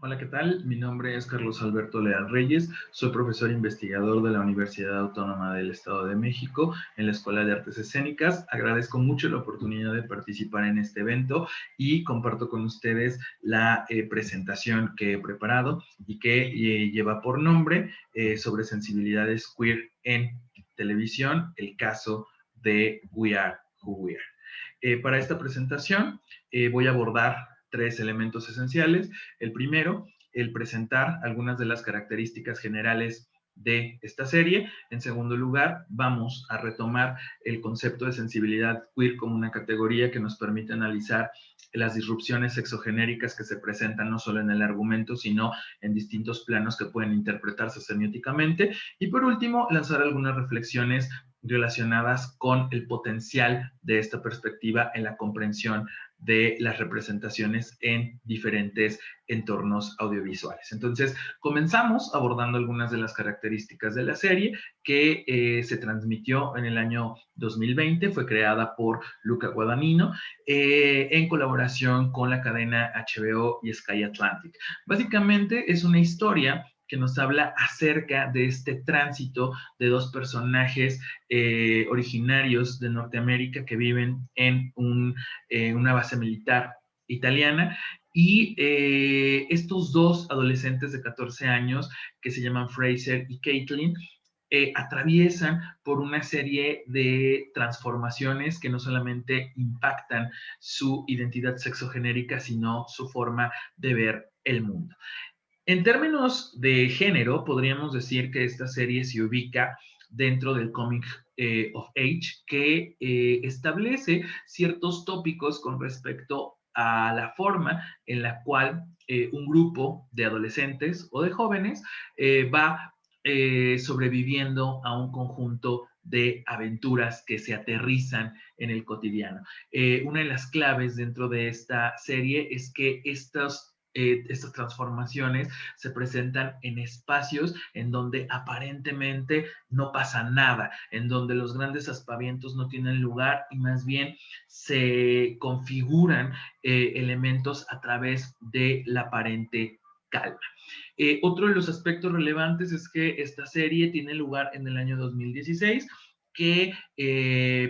Hola, ¿qué tal? Mi nombre es Carlos Alberto Leal Reyes, soy profesor investigador de la Universidad Autónoma del Estado de México en la Escuela de Artes Escénicas. Agradezco mucho la oportunidad de participar en este evento y comparto con ustedes la presentación que he preparado y que lleva por nombre sobre sensibilidades queer en televisión, el caso de We Are Who We Are. Para esta presentación voy a abordar tres elementos esenciales. El primero, el presentar algunas de las características generales de esta serie. En segundo lugar, vamos a retomar el concepto de sensibilidad queer como una categoría que nos permite analizar las disrupciones sexogenéricas que se presentan no solo en el argumento, sino en distintos planos que pueden interpretarse semióticamente. Y por último, lanzar algunas reflexiones relacionadas con el potencial de esta perspectiva en la comprensión de las representaciones en diferentes entornos audiovisuales. Entonces, comenzamos abordando algunas de las características de la serie que se transmitió en el año 2020, fue creada por Luca Guadagnino en colaboración con la cadena HBO y Sky Atlantic. Básicamente es una historia que nos habla acerca de este tránsito de dos personajes originarios de Norteamérica que viven en una base militar italiana y estos dos adolescentes de 14 años que se llaman Fraser y Caitlin atraviesan por una serie de transformaciones que no solamente impactan su identidad sexogenérica, sino su forma de ver el mundo. En términos de género, podríamos decir que esta serie se ubica dentro del Comic of Age, que establece ciertos tópicos con respecto a la forma en la cual un grupo de adolescentes o de jóvenes va sobreviviendo a un conjunto de aventuras que se aterrizan en el cotidiano. Una de las claves dentro de esta serie es que estas transformaciones se presentan en espacios en donde aparentemente no pasa nada, en donde los grandes aspavientos no tienen lugar y más bien se configuran elementos a través de la aparente calma. Otro de los aspectos relevantes es que esta serie tiene lugar en el año 2016, que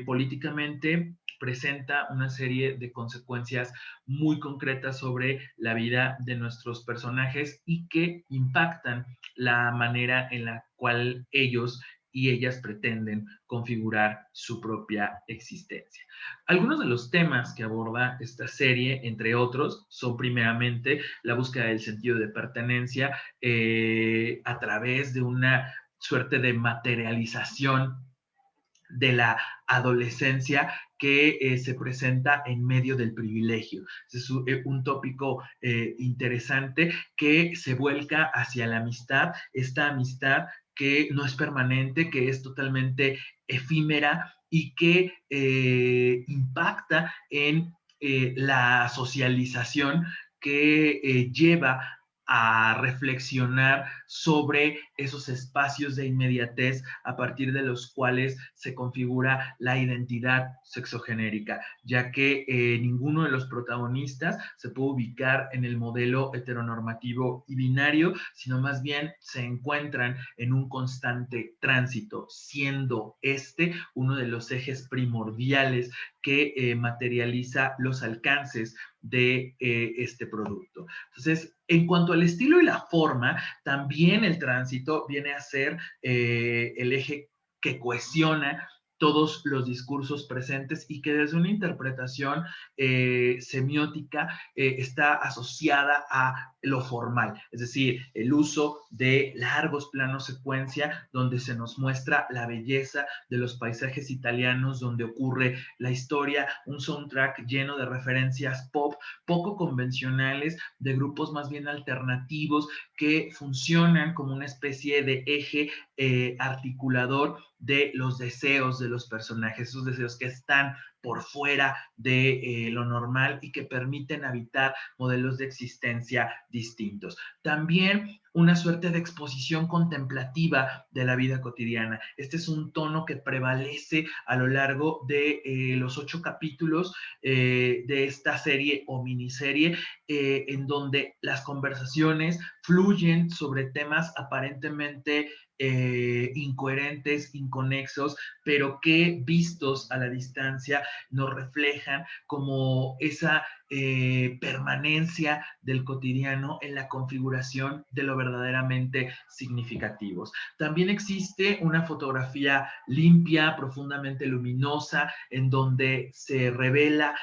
políticamente presenta una serie de consecuencias muy concretas sobre la vida de nuestros personajes y que impactan la manera en la cual ellos y ellas pretenden configurar su propia existencia. Algunos de los temas que aborda esta serie, entre otros, son primeramente la búsqueda del sentido de pertenencia a través de una suerte de materialización de la adolescencia que se presenta en medio del privilegio. Es un tópico interesante que se vuelca hacia la amistad, esta amistad que no es permanente, que es totalmente efímera y que impacta en la socialización que lleva a reflexionar sobre esos espacios de inmediatez a partir de los cuales se configura la identidad sexogenérica, ya que ninguno de los protagonistas se puede ubicar en el modelo heteronormativo y binario, sino más bien se encuentran en un constante tránsito, siendo este uno de los ejes primordiales que materializa los alcances de este producto. Entonces, en cuanto al estilo y la forma, también el tránsito viene a ser el eje que cohesiona todos los discursos presentes y que desde una interpretación semiótica está asociada a lo formal, es decir, el uso de largos planos secuencia donde se nos muestra la belleza de los paisajes italianos, donde ocurre la historia, un soundtrack lleno de referencias pop, poco convencionales, de grupos más bien alternativos que funcionan como una especie de eje articulador de los deseos de los personajes, esos deseos que están por fuera de lo normal y que permiten habitar modelos de existencia distintos. También una suerte de exposición contemplativa de la vida cotidiana. Este es un tono que prevalece a lo largo de los 8 capítulos de esta serie o miniserie, en donde las conversaciones fluyen sobre temas aparentemente incoherentes, inconexos, pero que vistos a la distancia nos reflejan como esa permanencia del cotidiano en la configuración de lo verdaderamente significativos. También existe una fotografía limpia, profundamente luminosa, en donde se revela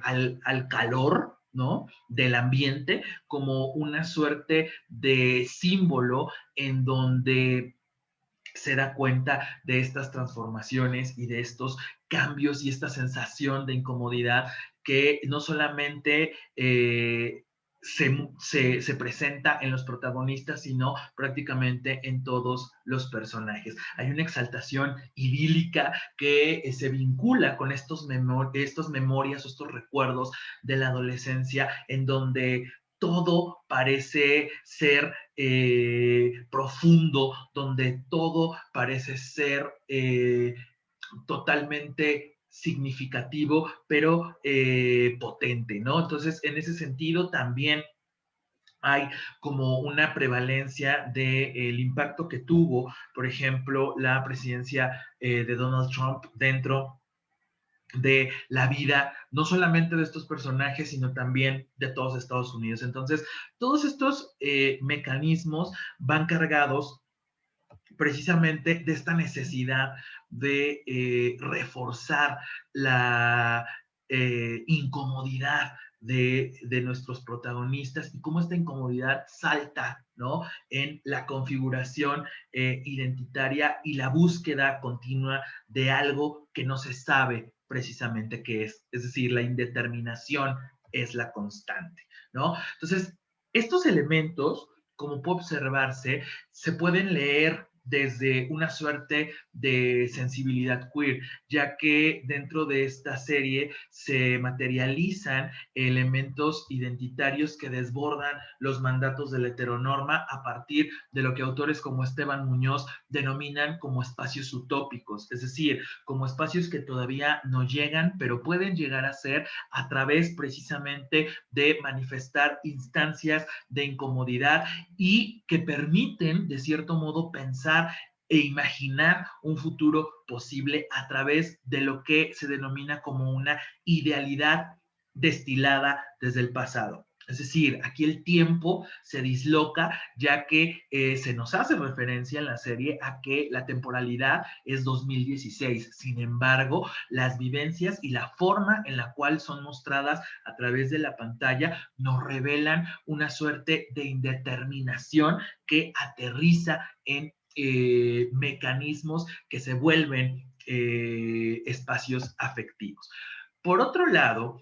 al calor, ¿no?, del ambiente como una suerte de símbolo en donde se da cuenta de estas transformaciones y de estos cambios y esta sensación de incomodidad que no solamente se presenta en los protagonistas, sino prácticamente en todos los personajes. Hay una exaltación idílica que se vincula con estos memorias, estos recuerdos de la adolescencia, en donde todo parece ser profundo, donde todo parece ser totalmente significativo, pero potente, ¿no? Entonces, en ese sentido, también hay como una prevalencia del impacto que tuvo, por ejemplo, la presidencia de Donald Trump dentro de la vida, no solamente de estos personajes, sino también de todos Estados Unidos. Entonces, todos estos mecanismos van cargados precisamente de esta necesidad de reforzar la incomodidad de nuestros protagonistas y cómo esta incomodidad salta, ¿no?, en la configuración identitaria y la búsqueda continua de algo que no se sabe precisamente qué es decir, la indeterminación es la constante, ¿no? Entonces, estos elementos, como puede observarse, se pueden leer desde una suerte de sensibilidad queer, ya que dentro de esta serie se materializan elementos identitarios que desbordan los mandatos de la heteronorma a partir de lo que autores como Esteban Muñoz denominan como espacios utópicos, es decir, como espacios que todavía no llegan, pero pueden llegar a ser a través precisamente de manifestar instancias de incomodidad y que permiten, de cierto modo, pensar e imaginar un futuro posible a través de lo que se denomina como una idealidad destilada desde el pasado. Es decir, aquí el tiempo se disloca, ya que se nos hace referencia en la serie a que la temporalidad es 2016. Sin embargo, las vivencias y la forma en la cual son mostradas a través de la pantalla nos revelan una suerte de indeterminación que aterriza en mecanismos que se vuelven espacios afectivos. Por otro lado,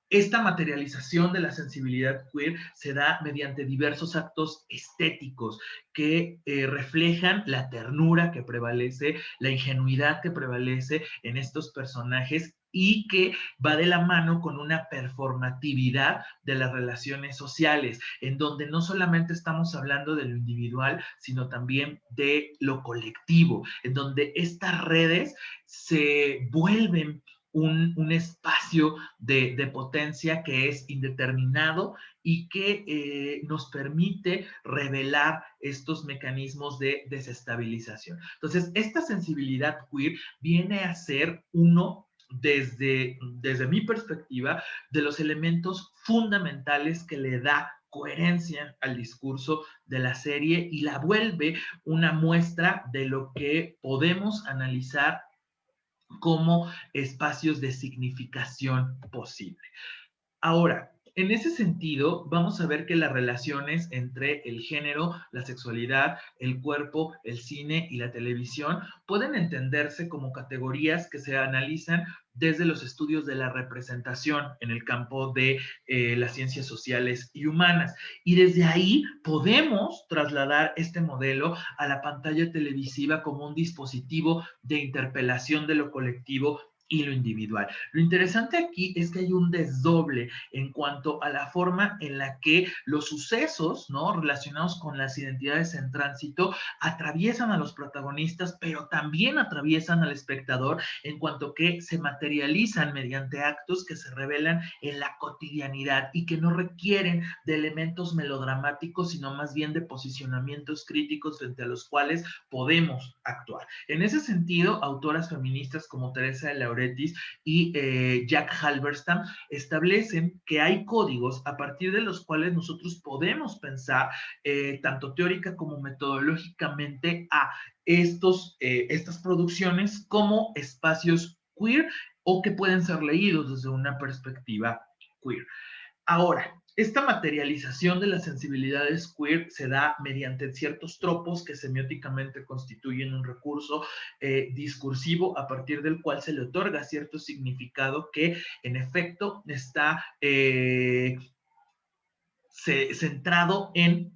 esta materialización de la sensibilidad queer se da mediante diversos actos estéticos que reflejan la ternura que prevalece, la ingenuidad que prevalece en estos personajes y que va de la mano con una performatividad de las relaciones sociales, en donde no solamente estamos hablando de lo individual, sino también de lo colectivo, en donde estas redes se vuelven un espacio de potencia que es indeterminado y que nos permite revelar estos mecanismos de desestabilización. Entonces, esta sensibilidad queer viene a ser uno desde mi perspectiva, de los elementos fundamentales que le da coherencia al discurso de la serie y la vuelve una muestra de lo que podemos analizar como espacios de significación posible. Ahora, en ese sentido, vamos a ver que las relaciones entre el género, la sexualidad, el cuerpo, el cine y la televisión pueden entenderse como categorías que se analizan desde los estudios de la representación en el campo de las ciencias sociales y humanas. Y desde ahí podemos trasladar este modelo a la pantalla televisiva como un dispositivo de interpelación de lo colectivo y lo individual. Lo interesante aquí es que hay un desdoble en cuanto a la forma en la que los sucesos, ¿no?, relacionados con las identidades en tránsito atraviesan a los protagonistas, pero también atraviesan al espectador en cuanto que se materializan mediante actos que se revelan en la cotidianidad y que no requieren de elementos melodramáticos, sino más bien de posicionamientos críticos frente a los cuales podemos actuar. En ese sentido, autoras feministas como Teresa de Lauretis y Jack Halberstam establecen que hay códigos a partir de los cuales nosotros podemos pensar tanto teórica como metodológicamente a estas producciones como espacios queer o que pueden ser leídos desde una perspectiva queer. Ahora, esta materialización de las sensibilidades queer se da mediante ciertos tropos que semióticamente constituyen un recurso discursivo a partir del cual se le otorga cierto significado que en efecto está centrado en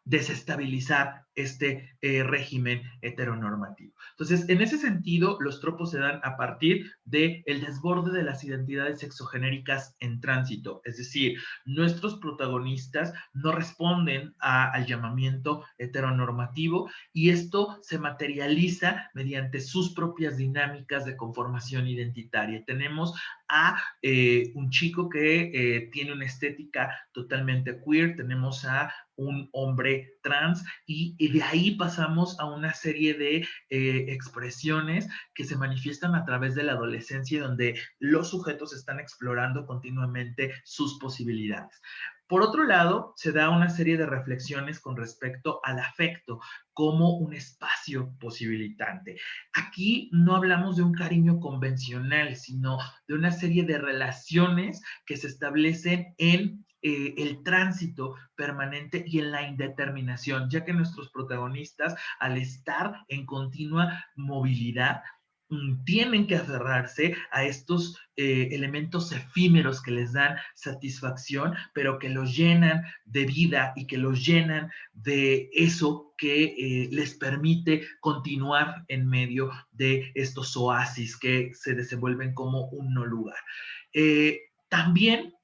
desestabilizar este régimen heteronormativo. Entonces, en ese sentido, los tropos se dan a partir del desborde de las identidades sexogenéricas en tránsito, es decir, nuestros protagonistas no responden al llamamiento heteronormativo y esto se materializa mediante sus propias dinámicas de conformación identitaria. Tenemos a un chico que tiene una estética totalmente queer, tenemos a un hombre trans y de ahí pasamos a una serie de expresiones que se manifiestan a través de la adolescencia donde los sujetos están explorando continuamente sus posibilidades. Por otro lado, se da una serie de reflexiones con respecto al afecto como un espacio posibilitante. Aquí no hablamos de un cariño convencional, sino de una serie de relaciones que se establecen en el tránsito permanente y en la indeterminación, ya que nuestros protagonistas, al estar en continua movilidad, tienen que aferrarse a estos elementos efímeros que les dan satisfacción, pero que los llenan de vida y que los llenan de eso que les permite continuar en medio de estos oasis que se desenvuelven como un no lugar. También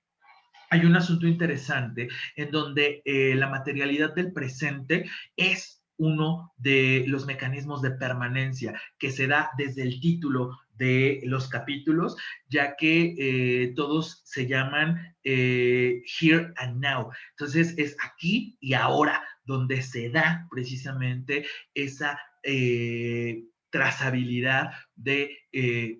hay un asunto interesante en donde la materialidad del presente es uno de los mecanismos de permanencia que se da desde el título de los capítulos, ya que todos se llaman Here and Now. Entonces es aquí y ahora donde se da precisamente esa trazabilidad de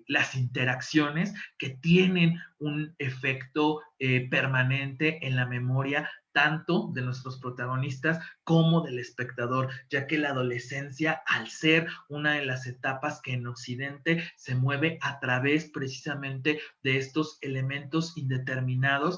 las interacciones que tienen un efecto permanente en la memoria tanto de nuestros protagonistas como del espectador, ya que la adolescencia, al ser una de las etapas que en Occidente se mueve a través precisamente de estos elementos indeterminados,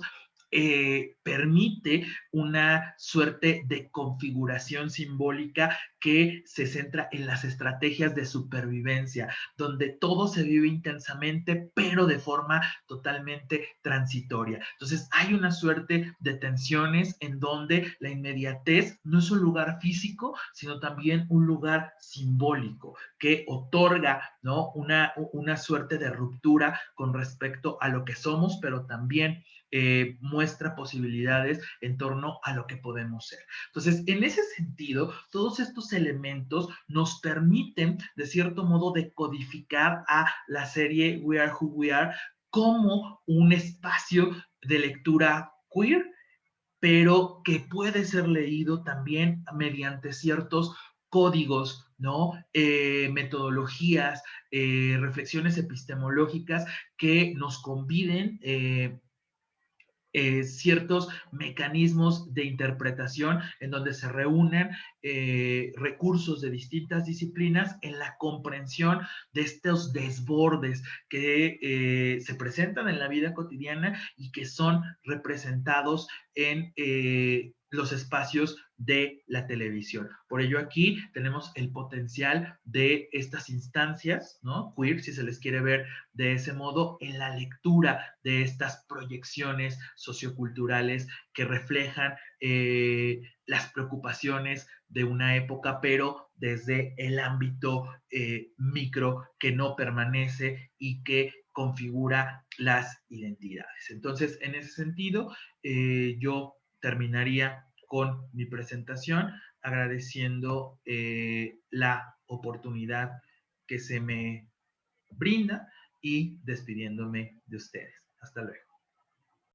permite una suerte de configuración simbólica que se centra en las estrategias de supervivencia, donde todo se vive intensamente, pero de forma totalmente transitoria. Entonces hay una suerte de tensiones en donde la inmediatez no es un lugar físico, sino también un lugar simbólico que otorga, ¿no?, una suerte de ruptura con respecto a lo que somos, pero también muestra posibilidades en torno a lo que podemos ser. Entonces, en ese sentido, todos estos elementos nos permiten, de cierto modo, decodificar a la serie We Are Who We Are como un espacio de lectura queer, pero que puede ser leído también mediante ciertos códigos, ¿no? Metodologías, reflexiones epistemológicas que nos conviden ciertos mecanismos de interpretación en donde se reúnen recursos de distintas disciplinas en la comprensión de estos desbordes que se presentan en la vida cotidiana y que son representados en los espacios de la televisión. Por ello aquí tenemos el potencial de estas instancias, ¿no? Queer, si se les quiere ver de ese modo, en la lectura de estas proyecciones socioculturales que reflejan las preocupaciones de una época, pero desde el ámbito micro que no permanece y que configura las identidades. Entonces, en ese sentido, yo terminaría con mi presentación agradeciendo la oportunidad que se me brinda y despidiéndome de ustedes. Hasta luego.